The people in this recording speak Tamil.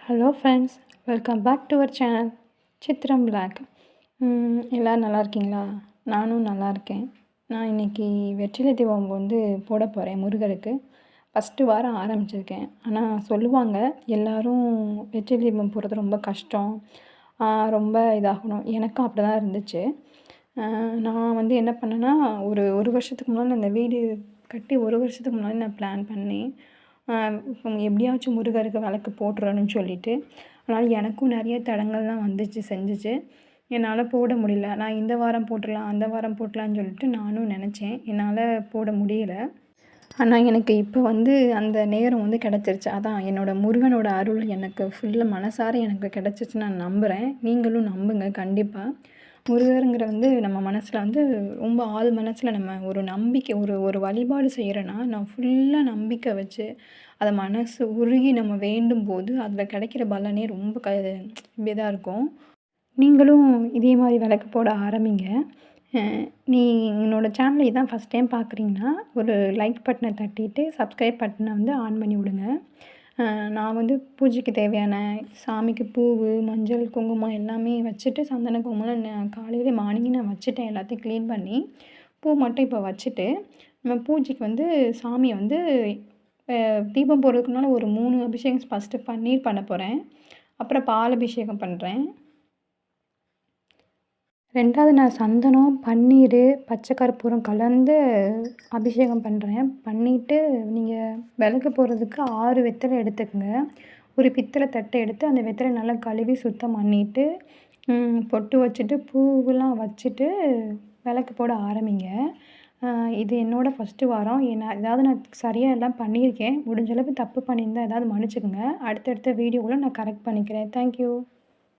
Hello friends, welcome back to our channel Chithram block. எல்லோரும் நல்லா இருக்கீங்களா? நானும் நல்லா இருக்கேன். நான் இன்றைக்கி வெற்றிலை தீபம் போட போகிறேன் முருகருக்கு. ஃபஸ்ட்டு வாரம் ஆரம்பிச்சிருக்கேன். ஆனால் சொல்லுவாங்க எல்லோரும் வெற்றிலை தீபம் போடுறது ரொம்ப கஷ்டம், ரொம்ப இதாகணும். எனக்கும் அப்படி தான் இருந்துச்சு. நான் என்ன பண்ணேன்னா, ஒரு வருஷத்துக்கு முன்னாடி இந்த வீடு கட்டி 1 வருஷத்துக்கு முன்னாடி நான் பிளான் பண்ணேன். எப்படியாச்சும் முருகருக்கு விளக்கு போட்டுறணும்னு சொல்லிட்டு. அதனால் எனக்கும் நிறைய தடங்கல்லாம் செஞ்சுச்சு. என்னால் போட முடியல. நான் இந்த வாரம் போட்டுடலாம், அந்த வாரம் போட்டலான்னு சொல்லிட்டு நானும் நினச்சேன். என்னால் போட முடியல. ஆனால் எனக்கு இப்போ அந்த நேரம் கிடச்சிருச்சு. அதான் என்னோடய முருகனோட அருள் எனக்கு ஃபுல்லாக மனசார எனக்கு கிடச்சிருச்சுன்னு நான் நம்புகிறேன். நீங்களும் நம்புங்க கண்டிப்பாக. முருகருங்கிற நம்ம மனசில் ரொம்ப ஆழ் மனசில் நம்ம ஒரு நம்பிக்கை ஒரு வழிபாடு செய்கிறோன்னா, நான் ஃபுல்லாக நம்பிக்கை வச்சு அதை மனசு உருகி நம்ம வேண்டும்போது அதில் கிடைக்கிற பலனே ரொம்ப இதாக இருக்கும். நீங்களும் இதே மாதிரி விளக்கு போட ஆரம்பிங்க. நீ என்னோடய சேனலை இதான் ஃபஸ்ட் டைம் பார்க்குறீங்கன்னா ஒரு லைக் பட்டனை தட்டிட்டு சப்ஸ்கிரைப் பட்டனை ஆன் பண்ணி விடுங்க. நான் பூஜைக்கு தேவையான சாமிக்கு பூவு, மஞ்சள், குங்குமம் எல்லாமே வச்சுட்டு சந்தன குங்குமம்லாம் நான் காலையிலே மார்னிங்கே நான் வச்சுட்டேன். எல்லாத்தையும் க்ளீன் பண்ணி பூ மட்டும் இப்போ வச்சுட்டு நம்ம பூஜைக்கு சாமியை தீபம் போடுறதுக்கு முன்னால் ஒரு 3 அபிஷேகம் ஃபஸ்ட்டு பன்னீர் பண்ண போகிறேன். அப்புறம் பால் அபிஷேகம் பண்ணுறேன். 2வது நான் சந்தனம், பன்னீர், பச்சை கற்பூரம் கலந்து அபிஷேகம் பண்ணுறேன். பண்ணிவிட்டு நீங்கள் விளக்கு போடுறதுக்கு 6 வெத்தலை எடுத்துக்கங்க. ஒரு பித்தளை தட்டை எடுத்து அந்த வெத்தலை நல்லா கழுவி சுத்தம் பண்ணிவிட்டு பொட்டு வச்சுட்டு பூவெலாம் வச்சுட்டு விளக்கு போட ஆரம்பிங்க. இது என்னோடய ஃபஸ்ட்டு வாரம். ஏதாவது நான் சரியாக எல்லாம் பண்ணியிருக்கேன். முடிஞ்ச அளவுக்கு தப்பு பண்ணியிருந்தா ஏதாவது மன்னிச்சுக்கோங்க. அடுத்தடுத்த வீடியோவில் நான் கரெக்ட் பண்ணிக்கிறேன். தேங்க்யூ.